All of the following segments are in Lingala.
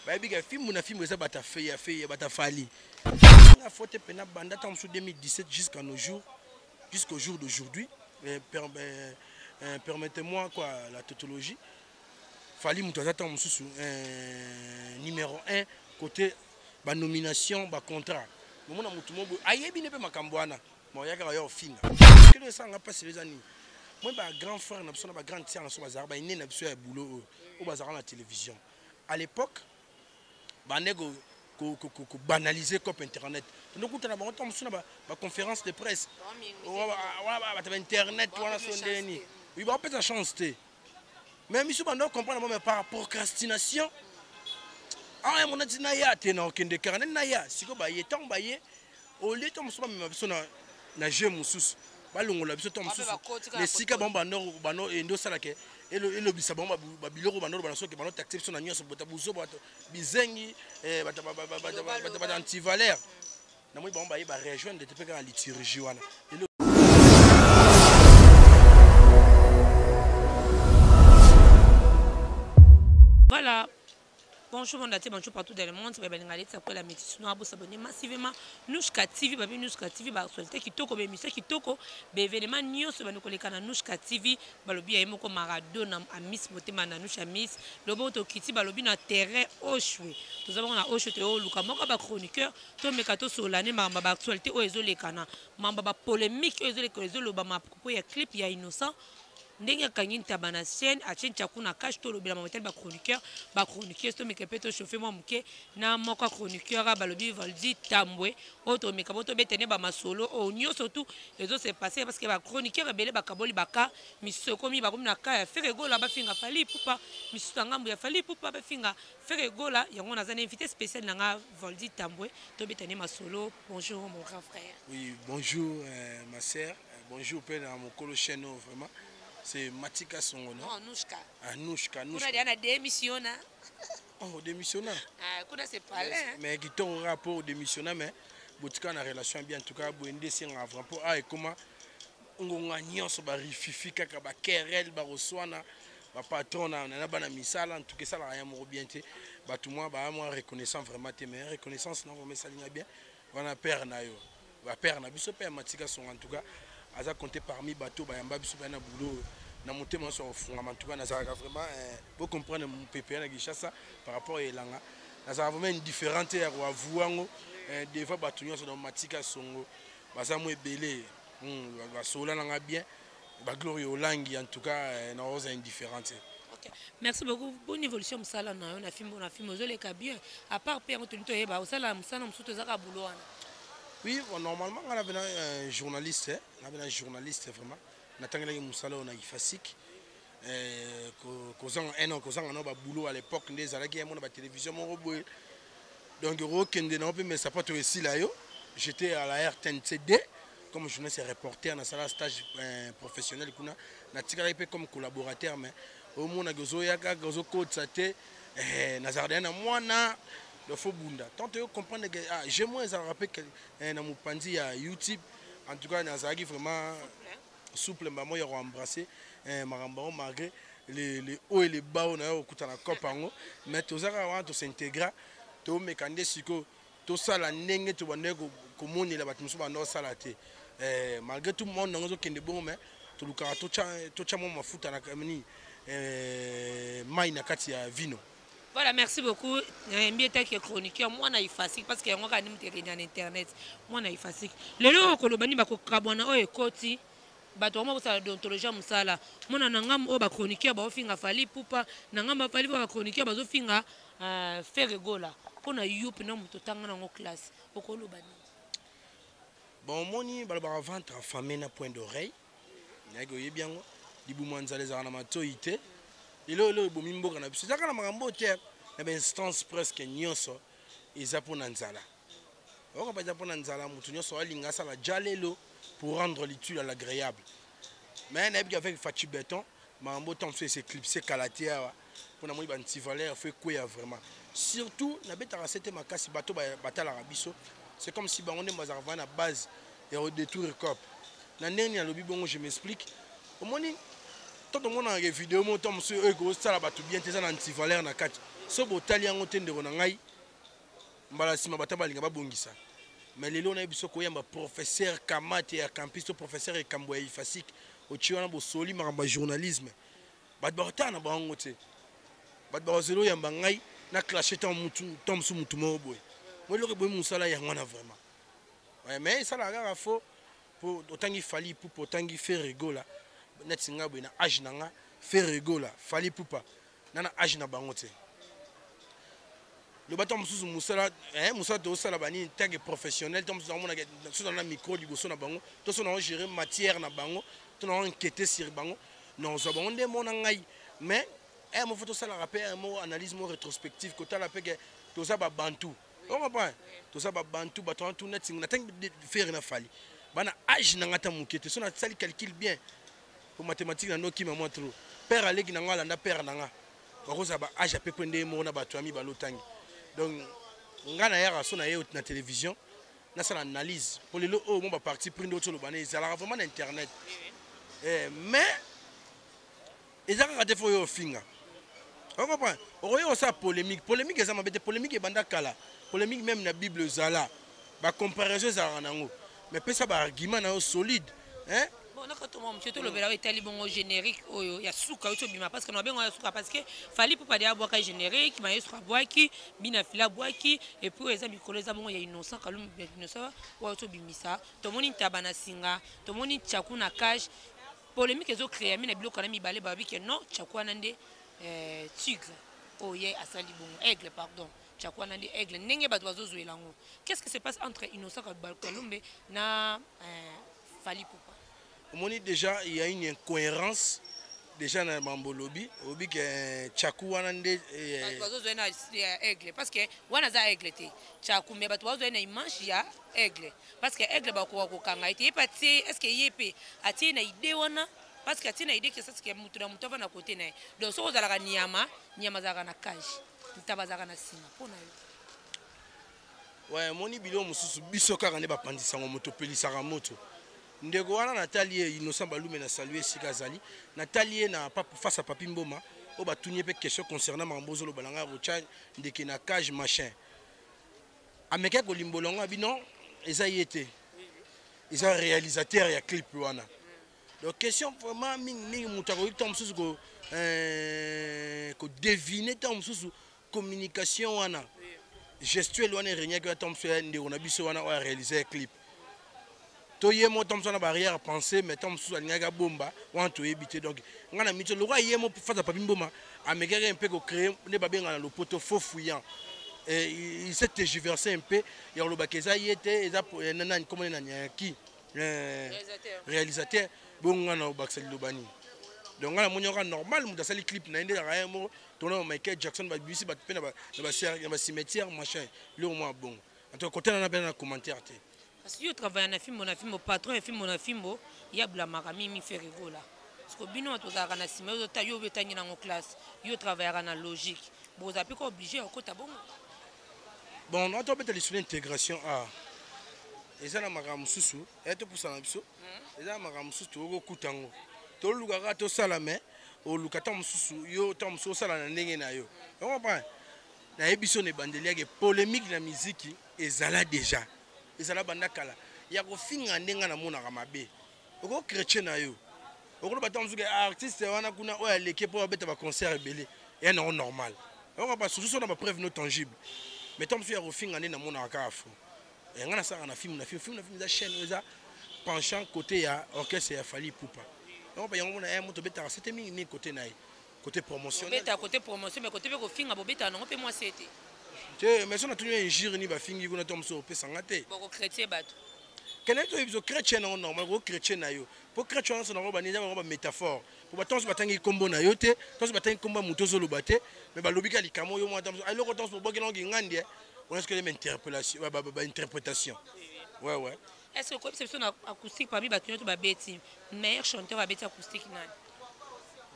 bayebi film na film eza bata fait bata fali na faute pena banda en 2017 jusqu'à nos jours jusqu'au jour d'aujourd'hui. Permettez-moi quoi la tautologie fali mutu azata mususu numéro 1 côté ba nomination ba contrat momona mutu mobo ayebi ne pe makambo wana mo yaka yo finga que le sanga passe les années moi ba grand frère na biso na ba grande sœur na so bazar ba ine na biso ya boulot au bazar la télévision à l'époque banego ko banaliser cop internet donc on a ba on musu na ba conférence de presse wa ba internet wana so ndeni oui ba peut-être chance té mais monsieur bando comprendre mais par procrastination ah mon ati na ya te na okende karane na ya siko ba ye temps ba ye au lieu to musu ba me biso na jeu mususu balongola biso to mususu les sika bano endo sala ke elo bisa bomba babiloko bano bana soki bano taxer biso na nyonso bota buzo bato bizengi bata anti-valeur na moi bomba ye ba rejoindre de peka la liturgie wana. Voilà. Bonjour, on a été bonjour partout dans le monde. C'est Bengali, c'est après la médecine. Nous avons abonné massivement. Nushka TV, babi Nushka TV, bah solité qui toko, bé musique qui toko, bé événement news, bah nous collègues na Nushka TV, bah lobi aimo ko Maradona à Miss Motema na Nusha Miss, lobo to kiti bah lobi na terrain Oshwe. Nous avons na Oshwe te o luka moka ba chroniqueur, to mekato sur l'année mamba ba actualité o ezo lekana, mamba ba polémique ezo lekana ezo loba ma propos ya clip ya innocent. Ndenge kangin tabana chaîne a chaîne chakuna cache to lobela mametel ba chroniqueur sto mekepeto chauffer moi muke na moko chroniqueur ba lobi Valdi Tambwe auto mekaboto betene ba masolo o nyo surtout les autres c'est passé parce que ba chroniqueur belé ba kaboli baka miso komi ba komi na ka faire gola ba finga fali pupa miso ngambu ya fali pupa ba finga faire gola yango na zana invité spécial na Valdi Tambwe to betene masolo. Bonjour mon grand frère. Oui, bonjour ma sœur, bonjour père dans mon colo chaîne vraiment. C'est Matika Songo, non? Oh, Nushka. Ah, Nushka. On a dit à démissionner. Oh, démissionnaire. Ah, qu'on a c'est pas là. Mais qui ton rapport démissionnaire, mais Botika na relation bien en tout cas, Boende c'est un rapport. Ah, et comment on a nion sur bari fifi kaka ba kerel ba roswana ba patron na ba na misala en tout cas ça la rien mo bien té. Ba tout moi ba moi reconnaissant vraiment tes meilleures reconnaissance non mais ça ligne bien. Wana père na yo. Ba père na biso père Matika Songo en tout cas. Aza compté parmi bateau bayamba biso bana boulot na motema so fungama en tout cas na ça vraiment pour comprendre mon PPA na Gishasa par rapport à Elanga na ça vraiment une différente ya wa vuango des fois bato nyonso na Matika Songo baza mo ebele ba sola na bien ba gloire olangi en tout cas na oza indifférente. OK, merci beaucoup. Bonne évolution musala na on a film ozoleka bien à part pe ngoto nito yeba osala musala musuto zaka boulot wana. Oui, bon, normalement, on avait un journaliste, vraiment. On a eu un musala, on a eu Fasik. Causant un boulot à l'époque, des années, on a la télévision. Donc, mais ça pas aussi là. J'étais à la RTNCD comme journaliste et reporter dans un stage professionnel. On a comme collaborateur, mais au moins, on a eu code, ça a été Nazardena, moi, il faut bunda. Tant que comprendre que j'ai moins à rappeler que dans mon pandi à YouTube, en tout cas, Nazagi vraiment souple, maman il a embrassé Marambao malgré les hauts et les bas on a au coup de la cop en haut, mais tous ça avant de s'intégrer, tous mes candidats siko, tout ça la nenge tu vas nego comme on est là bas tu me souviens non ça la té, malgré tout le monde dans les autres qui est bon mais tout le cas tout ça moi ma fout à la camini, mai na kati ya vino. Voilà, merci beaucoup. Bien que chroniqueur, moi na facile parce que on a une terrain internet. Moi na facile. Le lo ko lobani ba ko kabona o ekoti. Ba to mo sa d'ontologie musala. Moi na ngam o ba chroniqueur ba ofinga fali pupa, na ngam ba fali ba chroniqueur ba zo finga faire gola. Pona yup na muto tanga na ngo classe. O ko lobani. Bon moni ba ba ventre affamé na point d'oreille. Nago bien dibu manzale za na matoite. Et là, le bomimbo kana biso zaka na makambo te na ba instance presque nyonso eza pour nanzala. Oko ba pour nanzala mutu nyonso alinga sala jalelo pour rendre l'étude à l'agréable. Mais na bi avec Fati Béton, makambo tant fait ces clips c'est kalatia pour na moi ba anti-valeur fait quoi vraiment. Surtout na beta rasete makasi bato batala biso. C'est comme si on est mazarva na base et au détour cop. Na neni ya lobi bongo je m'explique. Au moni tout le monde a une vidéo, monsieur, ça là, tout bien, t'es un anti-valeur na 4. so botali yango te ndeko na ngai mbala nsima bata balinga babongisa mais lelo na biso koyamba professeur Kamate ya campus to professeur Ekambo ya Ifasik ochi wana bosoli makambo ya journalisme bato bakotala na bango te bato bakozela oyamba ngai na clashe ta mosu mutu moko boye moi eloko eboyi mosala yango wana vraiment mais esalaka kaka fo po otangi Fally Ipupa otangi Ferregola neti nga boye na age na nga Ferregola Fally Ipupa nana age na bango te le bato mosusu musala tosala banini tanke professionnel to mosusu amona soso na micro liboso na bango to so na gérer matière na bango to na enquêter sur bango non zo bango nde mona ngai mais mo faut tosala rappel mo analyse mo rétrospective kotala peke toza ba bantu on comprend toza ba bantu bato tout net na tanke faire na Fally bana age na ngata mukete so na sali calcul bien pour mathématique na no kima moi trop père aleki na ngala nda père na nga bakoza ba age a peu près nde mo na bato ami balotangi. Donc, on a sur la télévision, on a une analyse. Pour les lots, on va partir prendre d'autres lots. Ils ont vraiment Internet. Mais, ils ont raté pour eux au finger. On comprend? On a aussi polémique. Polémique, ils ont été polémique et bandakala. Polémique même dans la Bible, Zala. La comparaison, c'est un mais peut ça, argument solide. Hein? Bon, je te le verrai au générique, il y a souka parce que nous avons souka parce que Fally Ipupa dia boaka générique, mais il sera boaki, bina fila boaki et puis les amis collègues il y a innocent kalum innocent wa to bimisa, to moni tabana singa, to moni chaku na cage, polémique ezo créer mina bilo kana mi balé babi que non, chaku anande tigre. Oh yeah, asali bon, aigle pardon. Chaku anande aigle, nenge ba doiseau zoelango. Qu'est-ce qui se passe entre innocent kalum na Fally Ipupa? Déjà, il y a une incohérence déjà dans le lobby. Lobby que Chakou Wanande. Parce que Wanaza aigle. Chakou, mais tu as une image ya aigle. Parce que aigle, est-ce qu'il y a une idée parce que tu as une idée que c'est ce que tu as na côté. Donc, si vous avez un nyama na cage. Tu as un sina. Ouais, mon ibilo mususu bisoka kane ba pandisa moto pelisa moto. Ndeko wana Nathalie Innocent Balume na saluer Sikazali Nathalie na face à Papi Mboma o ba tunye pe question concernant Mambozo lo balanga rocha ndeke na cage machin ameka ko limbolonga bino eza yete eza réalisateur ya clip wana donc question vraiment mingi mutako tom susu ko deviner tom susu communication wana gestuelle wana renya ko tom susu ndeko na biso wana o réaliser clip toye mo tom na barrière à penser mais tom sous alinga bomba want to éviter donc ngana mito le roi yemo face à Papi Mboma amegere un peu ko créer ne ba benga le poteau faux fouillant et il s'est tergiversé un peu ya lo bakeza yete eza nana comment nanya qui réalisateur bonga na baksali lobani donc ngana monyoka normal mu dasali clip na inde ya mo tono Michael Jackson ba bisi ba pe na ba cimetière machin le au moins bon en tout côté na ben na commentaire te. Parce que je travaille dans un film, mon patron est film, mon film, il y a Blamarami, mi fait rigola. Parce que bino to za kana sima yo ta yo betangi na classe, yo travailler na logique. Bon za piko obligé au kota bon. Bon, on a peut-être l'intégration à eza na makamu susu, et to pour ça na biso. Eza na makamu susu to go kutango. To lukaka to salame, o lukata mususu yo to mususu sala na ndenge na yo. On comprend? Na ebiso ne bandelia ke polémique na musique ezala déjà. Ezala bandakala ya ko finga ndenga na mona ka mabe oko chrétien na yo oko batam zuke artiste wana kuna o aleke po beta ba concert belé et non normal on va surtout sur na preuve non tangible mais tom su ya ko finga ndenga na mona ka afu et ngana sa na film za chaîne eza penchant côté ya orchestre ya Fally Ipupa on va yango na moto beta c'était mingi côté na côté promotionnel beta côté promotion mais côté ko finga bo beta non pe moi c'était mais si on a tenu un gire ni ba fingi kuna tom so pe sangate boko chrétien bato kene to biso chrétien non normal ko chrétien na yo po chrétien so na ko ba ni ba métaphore po ba tons batangi kombo na yo te tons batangi komba muto zo lobate mais ba lobika likamo yo mo tom so alors tons bo bokelo ngi ngandi on est-ce que les interpellation ba interprétation ouais est-ce que conception acoustique parmi bato to ba beti meilleur chanteur ba beti acoustique nani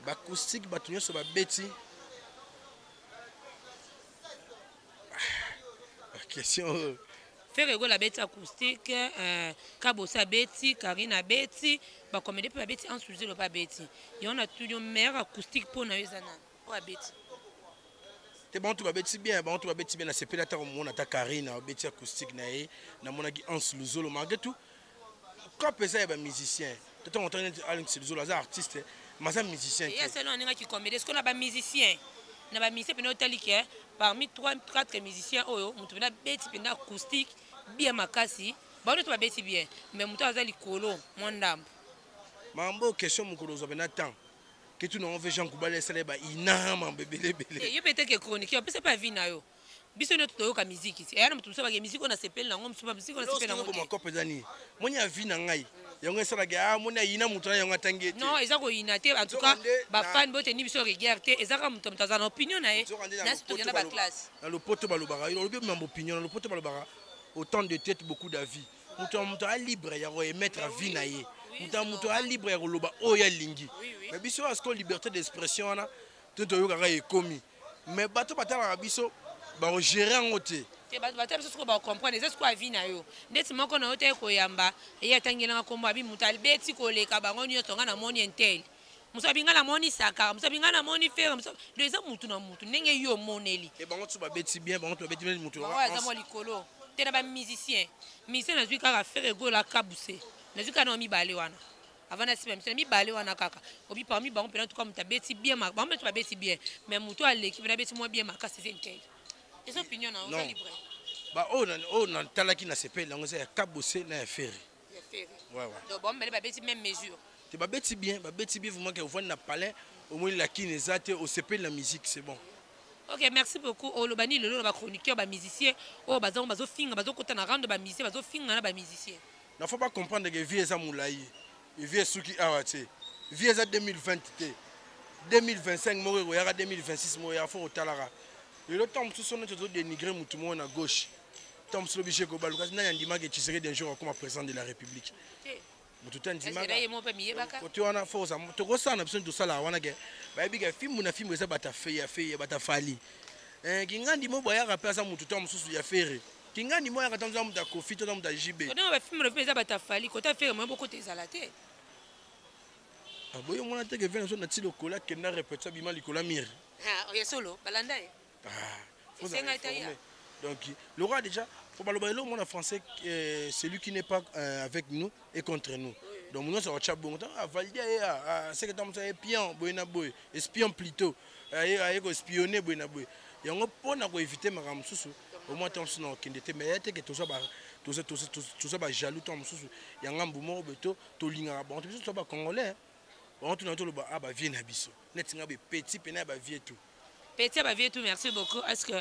ba acoustique bato so ba beti question Ferrego la bête acoustique Kabosa beti Karina beti ba comédie pour la beti en sous le pas beti il y en a tout le meilleur acoustique pour na yezana pour la beti te bantu babeti bien na sepela ta mona ta Karine na beti acoustique na ye na mona ki Hans Luzolo malgré tout quand pesa ya ba musicien tout on entend Alex Luzolo as artiste mais un musicien et c'est non nga qui comédie est-ce qu'on a ba musicien na ba musicien pena otali ke parmi 3-4 musiciens oyo mutu pena beti pena acoustique bien makasi ba to ba beti bien mais mutu azali kolo mondambo mambo question mukolo zo bena temps que tu n'en veux Jean Koubale célèbre inama bébé bébé yo peut-être que chronique on peut pas vie na yo biso no to ka musique ici et na mutu ba musique on a sepel na ngom suba musique on a sepel na ngom ko pedani moni a vie na ngai yango sala ga moni ina mutu na yango tangi non eza ko ina te en tout cas ba fan bote ni biso regarder eza ka mutu mutazana opinion na ye na to na ba classe dans le poto balobara il obi même opinion dans le poto balobara autant de tête beaucoup d'avis mutu a libre ya émettre vie na ye mutu a libre ya loba oya lingi mais biso asko liberté d'expression na to yoka e komi mais bato batala biso ba gérer en côté te bato biso ko ba comprendre c'est quoi vie na yo ndeti moko na yote ko yamba ya tangela kombo abi mutu albeti ko leka bango nyonso nga na moni intel muso binga na moni saka muso binga na moni fer muso deux mutu na mutu ndenge yo moneli et bango tu ba beti bien bango tu ba beti bien mutu wa za mo likolo te na ba musicien na zwi kaka faire ego la kabuse na zwi kana mi bale wana avant na siba mi bale wana kaka obi parmi bango pena tout comme ta beti bien ma bango tu ba beti bien mais mutu a leki na beti mo bien ma kasi c'est intel les opinions na on libre ba on na talaki na sepel yango c'est kabuse na faire ouais donc bon mais ba beti même mesure te ba beti bien vraiment que vous na palais au moins la kine zate au sepel la musique c'est bon. Ok, merci beaucoup. Olobani lelo ba chroniqueur ba musicien, oh bazo finga bazo kota na rendre ba musicien, bazo finga na ba musicien. Il faut pas comprendre que vie eza moulayi. Vie suki awate. Vie eza 2020 te. 2025 moko ya 2026 moko ya fo otalara. Le temps tout son to dénigrer mutu mo na gauche. Tom so biche ko baluka na ndima ke Tshisekedi d'un jour comme président de la République. Mutu tandima. Côté wana force to ko sana biso to sala wana ke. Ba biga film na film eza bata fe bata fali. Kingandi mo boya rapper sa mutu tom susu ya fere. Kingandi mo ya katanza mutu da Kofi to mutu da JB. On a film eza bata fali côté fere mo beaucoup tezalate. Boyo mona te ke vena so na tilo kola ke na répéter bima likola mire. Ah, oya solo balanda. Donc le roi déjà pour parler le monde français celui qui n'est pas avec nous est contre nous. Donc nous ça va chabon valider c'est que tam ça espion boyna boy espion plutôt ayeko espionner boyna boy yango pona ko éviter makambo susu au moins tam sino kindete mais te que tout ça ba jaloux tam susu yanga mbumo beto to linga bon tout ça ba congolais on tout na to ba ba vie na biso netinga be petit pena ba vie tout. Petit ba tout, merci beaucoup. Est-ce que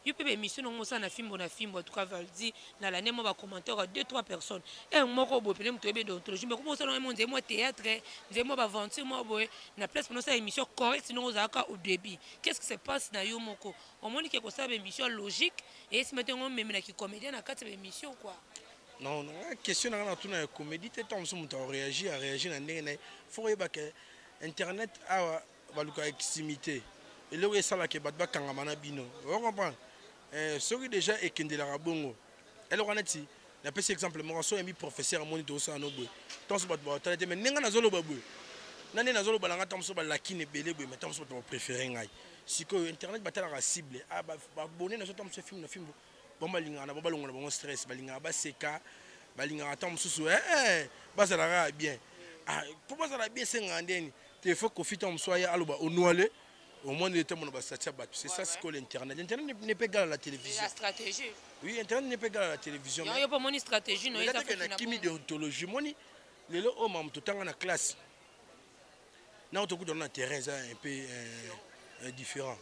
you peux émission non ça na film en tout cas Valdi na l'année moi va commentaire 2-3 personnes et moko bo pele mto ebe d'ontologie mais comment ça non moi théâtre moi ba vente moi boy na place pour ça émission correcte sinon aux aka au début qu'est-ce qui se passe na yo moko on moni que ça émission logique et si maintenant même na qui comédien na quatre émission quoi. Non question na tout na comédie te tom so mto réagir na ndenge faut yeba que internet a valuka eximité. Et là où ça là que batba kangamana bino on comprend ce qui déjà est kende la bongo elle on a dit na pese exemple mo so emi professeur moni to ça no boy tant so batba tete mais nenga na zolo babwe nani na zolo balanga tant so ba lakine belé boy mais tant so to préférer ngai siko internet batala ka cible ah ba abonné na so tant so film na film bon balinga na balonga na bon stress balinga ba seka balinga tant so ba ça la bien ah pour moi ça la bien c'est ngandeni te faut ko fitam so ya aloba onwale. Au moins, c'est ça ce que l'Internet. L'Internet n'est pas égal à la télévision. La stratégie. Oui, Internet n'est pas égal à la télévision. Il n'y a pas de stratégie. Il y a une chimie déontologie. Les gens ont tout le temps en classe. Là, on dans un terrain un peu différent.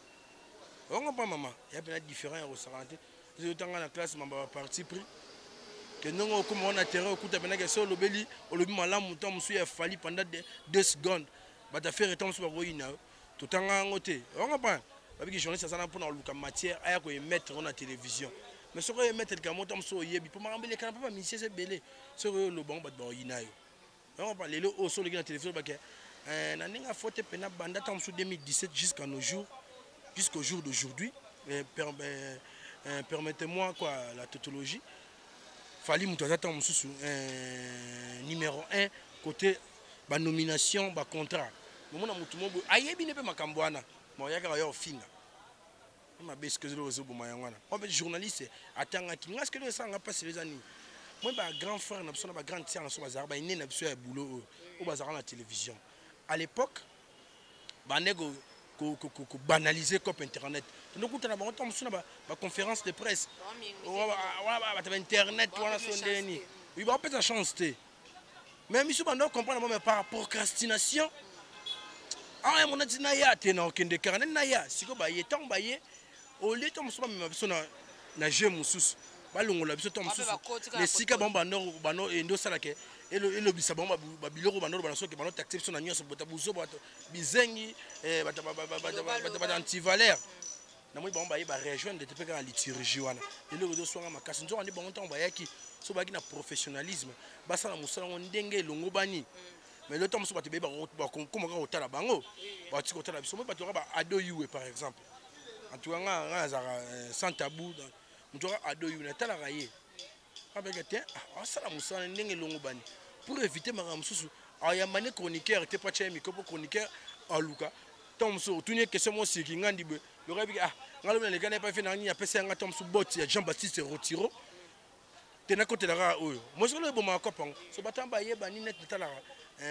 On ne comprend pas, maman. Il y a bien différent au Saranté. Les gens dans la classe, maman va partir pris. Que nous, comme on a terrain, on a un seul obéli, on a mis un fallu pendant 2 secondes. On a fait un sur la tout le temps côté on comprend parce que journaliste ça pour la matière à quoi mettre dans la télévision mais ce que mettre le montant so yebi pour m'embêter les canapes pas monsieur c'est belé ce que le bon bat yinayo on comprend les au sur la télévision parce que na ninga faute pena banda tam sur 2017 jusqu'au jour d'aujourd'hui permettez-moi quoi la tautologie fallait muto attendre mususu numéro 1 côté ba nomination ba contrat. Mona mutu mobo ayebi ne pe makambo wana mo yaka yo finga ma baisse que je le wana en fait journaliste attanga ki ngaske le sanga passer les années moi ba grand frère na biso na ba grande sœur na so bazar ba ine na biso ya boulot au bazar na télévision à l'époque ba nego ko banaliser cop internet donc on a ba on ba conférence de presse wa ba internet wana so ndeni oui ba peut-être chance té même biso ba ndo comprendre mais par procrastination ah mon ati na ya te na okende carnet na ya siko ba yetan ba ye au lieu tom so ba biso na jeu mususu balongola biso tom mususu les sika bon bano endo sala ke elo bisa bon ba biloko bano bana so ke bano taxer biso na nyonso bota buzo bato bizengi bata anti-valeur na moi bon ba ye ba rejoindre de peka na liturgie wana elo do swanga makasi nzo andi bon temps ba yaki so ba ki na professionnalisme basala musala ndenge longo bani mais le temps musu bato be ba comment ka otala bango ba tiko otala biso mo bato ba ado you par exemple en tout cas nga sans tabou mutu ado yu na tala raye avec tiens sala musala ndenge longo bani pour éviter mara mususu aya mané chroniqueur te pas tché micro chroniqueur aluka tom so tunie question mo siki ngandi be le rebi ngalo na lekana pas fait na ni apesa nga tom so bot ya Jean-Baptiste Rotiro tena côté la oyo mo so le bon ma kopang so batamba yeba ni net tala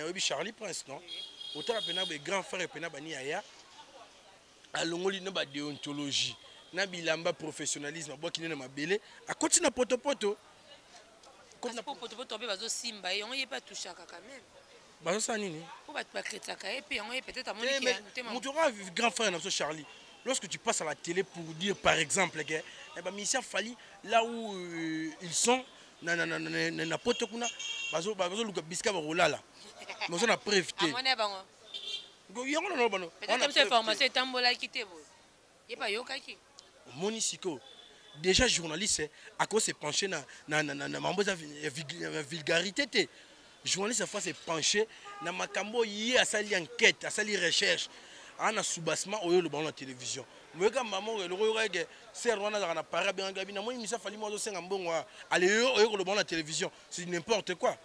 obi Charlie Prince non otala pena be grand frère pena bani aya alongoli na ba déontologie na bilamba professionnalisme bo kinene mabele a continue poto poto be bazo simba et on y pas touché quand même bazo sa nini pour ba critique et puis on y peut-être à mon qui mon grand frère na Charlie lorsque tu passes à la télé pour dire par exemple que eh ben Michel Fali là où ils sont na poto kuna bazo luka biska ba rolala mais on a prévité amone bango go yongo no bano peut-être cette formation tambola kité bo y pas yokaki monisiko déjà journaliste à cause se pencher na mambo za vulgarité te journaliste fois se pencher na makambo yi asali enquête asali recherche ana soubassement oyo le ballon la télévision mweka maman le royege ser wana za na para bien gabi na moi misa fali mo zo senga mbongo ale oyo le ballon la télévision c'est n'importe quoi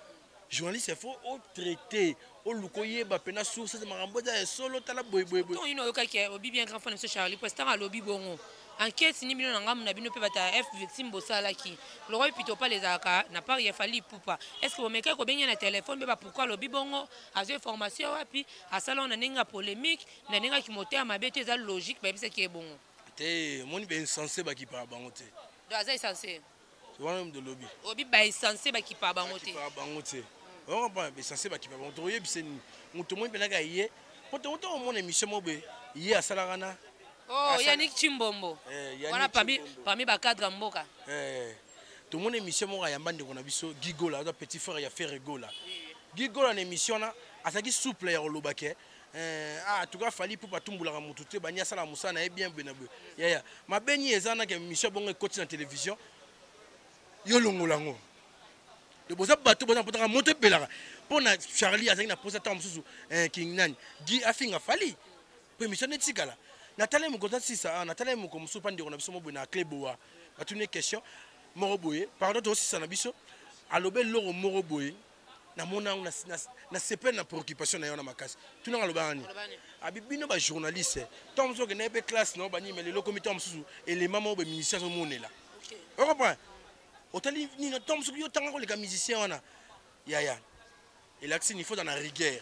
journaliste il faut au traiter au lukoye ba pena source de makambo za solo tala boy ton ino yokaki obi bien grand frère monsieur Charlie prestant à lobby bongo enquête ni bino ngam na bino pe bata F victime bosala ki le roi plutôt pas les aka n'a pas il fallait poupa est-ce que vous mettez ko benye na téléphone ba pourquoi lobby bongo a fait formation wapi a salon na ninga polémique na ninga ki moteur mabete za logique ba bisa ki est bongo te moni ben insensé ba ki pa bango te do aza insensé c'est même de lobby obi ba insensé ba ki pa bango te pa bango te on pas insensé ba ki pa bango to yebise ni muto mo benaka ye poto to mon émission mobe ye asala kana. Oh, Yannick Chimbombo. Voilà parmi ba cadre mboka. Tout le monde émission moi ya mbande kona biso Gigola, le petit frère ya fait Gigola. Gigola na émission na asaki souple ya lobake. tout cas fali pour pas tumbula ka mutu te banya sala musana e bien benabe. Ya ma beni ezana ke émission bongo côté na télévision. Yo longolango. Le boza bato boza potaka monter belaka. Pona Charlie asaki na posa ta mususu king nani. Gi afinga fali. Pour émission netikala. Nathalie Mukonta Sisa, Nathalie Mukomsu Pandi on a biso mo na Cleboa. Batune question Moroboye, pardon to Sisa na biso. Alobe loro Moroboye. Na mona na sepe na préoccupation na yo na makasi. Tuna aloba ani. Abibino ba journaliste. Tom so ke na pe classe no bani mais le comité mususu élément mo be ministère so monela. OK. On comprend. Otali ni na Tom so yo tanga ko les musiciens wana. Ya. Et l'accès il faut dans la rigueur.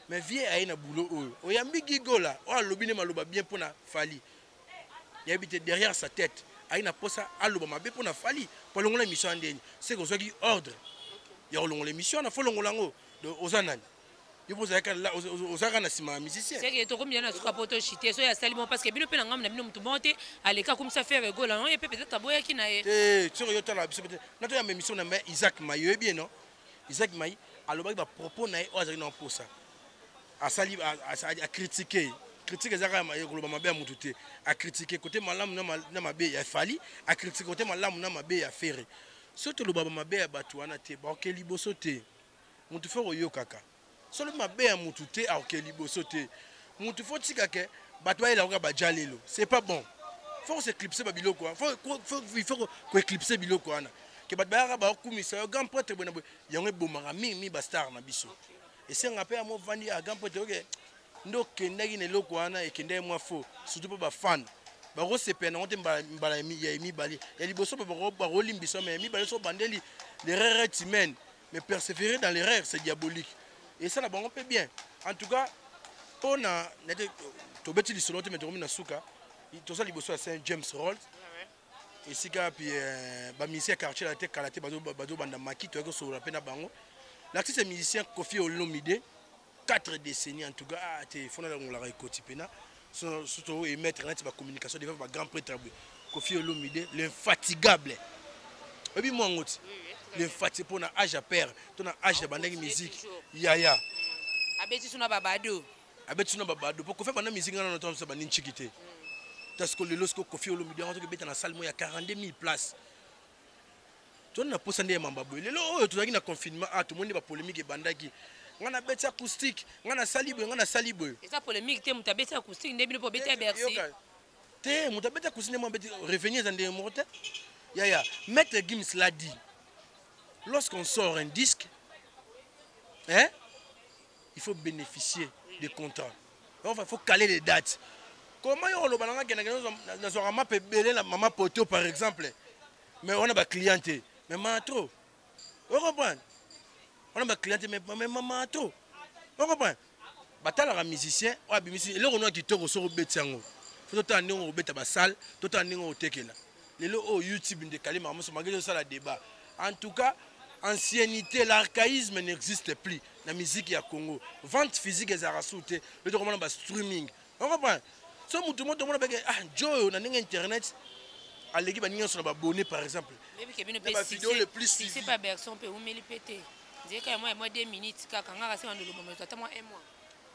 Mais vieux a un boulot. Oyambi Gigola, o lobine maloba bien pour na fali. Il habite derrière sa tête. A une posa aloba mabe pour na fali. Pour longola mission ndeni. C'est qu'on soit qui ordre. Il y a longola mission na faut longolango de ozanan. Il faut ça là ozaka na sima musicien. C'est que to combien na suka poto chité so ya salimo parce que bino pe na ngam na bino mutu monte aleka comme ça faire rigola non et peut-être aboya ki na e. Sur yo tala biso peut-être. Na to ya mission na Isaac Mayo bien non. Isaac Mayi aloba ba propos na o azaki na posa. A critiquer ezaka yekoloba mabe ya mutu te a critiquer côté malamu na mabe ya fali a critiquer côté malamu na mabe ya fere soto loba mabe ya batu wana te ba okeli boso te mutu fo yokaka solo mabe ya mutu te a okeli boso te mutu fo tika ke batu ba ela ba jalelo c'est pas bon faut se clipser ba biloko il faut ko éclipser biloko wana ke batu ba ba kumisa yo grand prêtre bona yango bomaka mi ba star na biso. Et si on appelle à mon vandi à Gampote, ok, nous kendagi ne loko ana et kende moi faux, surtout pas fan. baro sepena on te mbala ya mibali ya liboso baro limbiso mais mibali so bandeli l'erreur est humaine mais persévérer dans l'erreur c'est diabolique et ça la bango peut bien en tout cas on a to beti li solo te mais to na suka to ça liboso à Saint James Rolls et sika puis ba musicien quartier la te kalaté bazo banda maki to ko so la pena bango l'artiste musicien Koffi Olomide 4 décennies en tout cas te fona la récolter pena surtout émettre net ba communication devant ba grand prêtre Koffi Olomide l'infatigable et puis moi ngoti l'infatigable pour na âge à père ton âge de banda musique yaya abeti suna babado abeti suna babado pour faire banda musique na ton ça ba ninchikité parce que le lorsque Koffi Olomide on te beta na salle moya 42 000 places ton na posa ndé mambabo lelo to na confinement tout le monde ba polémique bandaki ngana beti acoustique ngana salibo et ça polémique te mutabeti acoustique ndebino po beti Bercy te mutabeti acoustique mo beti revenir dans des mortes ya Maître Gims l'a dit lorsqu'on sort un disque hein il faut bénéficier des contrats il faut caler les dates comment yo lo balanga na zo map belé la maman poto par exemple mais on a ba clienté mais maman trop vous comprenez on a ma cliente mais maman to on comprend batala la musicien ou abimisi le rono qui toko so betango faut to andi on beta ba salle to andi on tekela le lo YouTube de kali maman so magelo ça la débat en tout cas ancienneté l'archaïsme n'existe plus la musique ya Congo vente physique et zarasouté le to comment ba streaming on comprend so mutu moto mona ba Joe na ninga internet alegi ba ninga so ba abonné par exemple mais que bino ba vidéo le plus suivi c'est pas berson peut ou meli pété Zeka moi 2 minutes kaka ngaka se ndolo bomo tata moi 1 mois.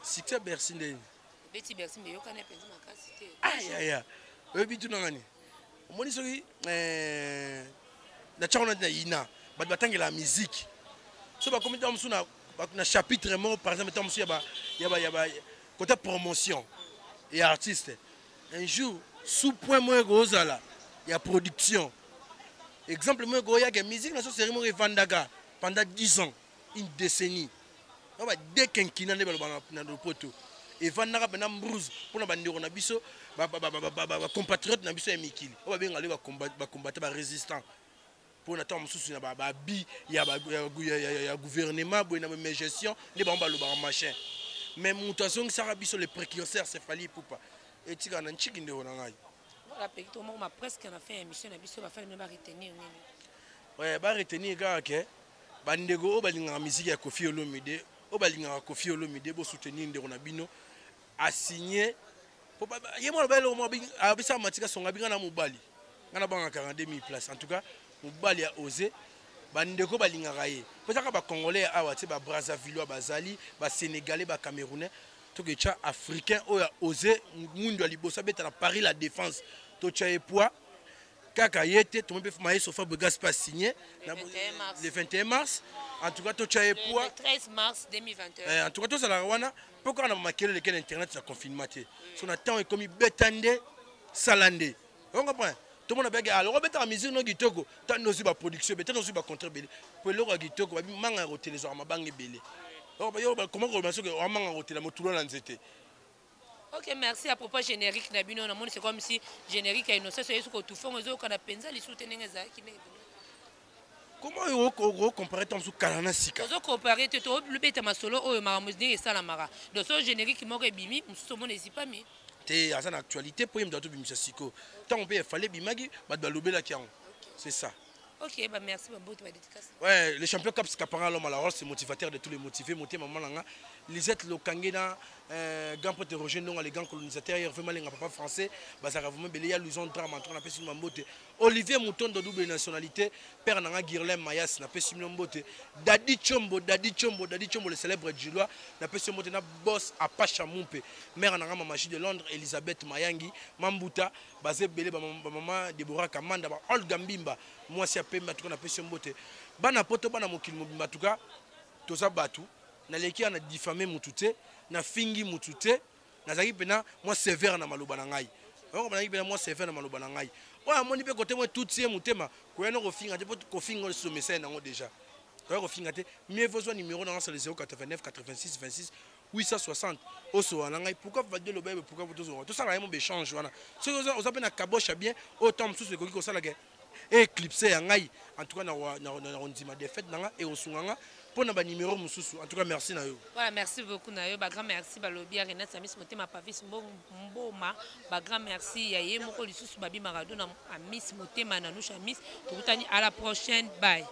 Succès Bercy ndeni. Beti Bercy me yokana penzi makasi te. Aya. Obi tu nangani. Omoni soki na chakona na ina ba batangela musique. So ba komita msu na chapitre mo par exemple tamsu ya ba côté promotion et artiste. Un jour sous point moi gozala ya production. Exemple moi go ya que musique na so série mo Vandaga pendant 10 ans. Une décennie. On va dès qu'un kina ne va dans le poteau. Et Vandaga pendant Mbrouz pour na bandero na biso compatriote na biso ya mikili. On va bien aller combattre ba résistant. Pour na temps sous na ba bi ya gouvernement bo na même gestion les ba lo ba machin. Mais mutation ça biso les précurseurs c'est fali poupa. Et tika na nchiki ndeo na ngai. Voilà petit moment ma presque na fait émission na biso ba faire même ba retenir nini. Ouais, ba retenir que bandego balinga musique ya Koffi Olomide o balinga Koffi Olomide bo soutenir ndeko na bino a signé po ba yemo belo mo abisa matika songa binga na mobali ngana banga 42 000 places en tout cas mobali a osé bandeko balinga raye peut-être ba congolais awa ti ba Brazzaville ba Zali ba sénégalais ba camerounais to que cha africain o a osé mundu alibosa beta na Paris la défense to cha epoa kaka yete to mpe maye sofa begas pas signé le 21 mars en tout cas to chaye pour le 13 mars 2021 en tout cas to ça la wana pourquoi on a marqué le internet ça confinement son temps est comme betande salande on comprend tout le monde a bien alors beta la musique no gitoko tant nous ba production beta nous ba contrat belé pour le gitoko ba manga hotel zo mabange belé comment on que on manga hotel mo tout la nzete. Ok, merci. À propos générique, c'est comme si générique a innocent, c'est ce que tout fait, on a pensé les soutenir. Comment vous comparez comme sous Kalana Sika? Vous comparez tout le bête ma solo ou ma musique et ça la mara. Donc ce générique qui m'aurait bimi, nous sommes les pas mis. T'es à son actualité pour y me donner bimisa siko. Tant on peut fallait bimagi, bah de l'obé la kian. C'est ça. Ok, bah merci beaucoup pour la dédicace. Ouais, le champion Cap Scapara l'homme à la rôle, c'est motivateur de tous les motivés, monter maman langa. Lisette Lokangena, grand pote Roger non les grands colonisateurs, il refait mal les papa français, bazara vraiment belé ya l'uson drame entre na pesi mambote. Olivier Mouton de double nationalité, père nanga Guirlain Mayas na pesi mambote. Dadi Chombo le célèbre Djulois, na pesi mambote na boss Apache Mumpe. Mère nanga mamachi de Londres Elisabeth Mayangi, Mambuta, basé belé maman Deborah Kamanda, Olga Mbimba, moi c'est Pemba tout na pesi mambote. Bana poto bana mokil mobimba tuka, toza batu. Na leki na diffamé mutute na fingi mutute na zaki pena moi sévère na maloba na ngai on ba pena moi sévère na maloba na ngai wa moni pe côté moi tout tie mutema ko yana ko finga te ko finga so message nango déjà Quand on mieux vaut numéro dans le 089 86 26 860. Pourquoi vous le bébé? Pourquoi vous tout ça, on échange. Si vous avez un caboche bien, autant sous ce que vous avez éclipsé en tout cas, on dit ma défaite et au souverain pour un numéro. En tout cas, merci. Voilà, merci beaucoup. Grand merci à Renat Samis Motema Pavis Mboma. Grand merci. Yaye Moko Lissus Babi Maradona à Miss Motema Nanoucha Miss. À la prochaine. Bye.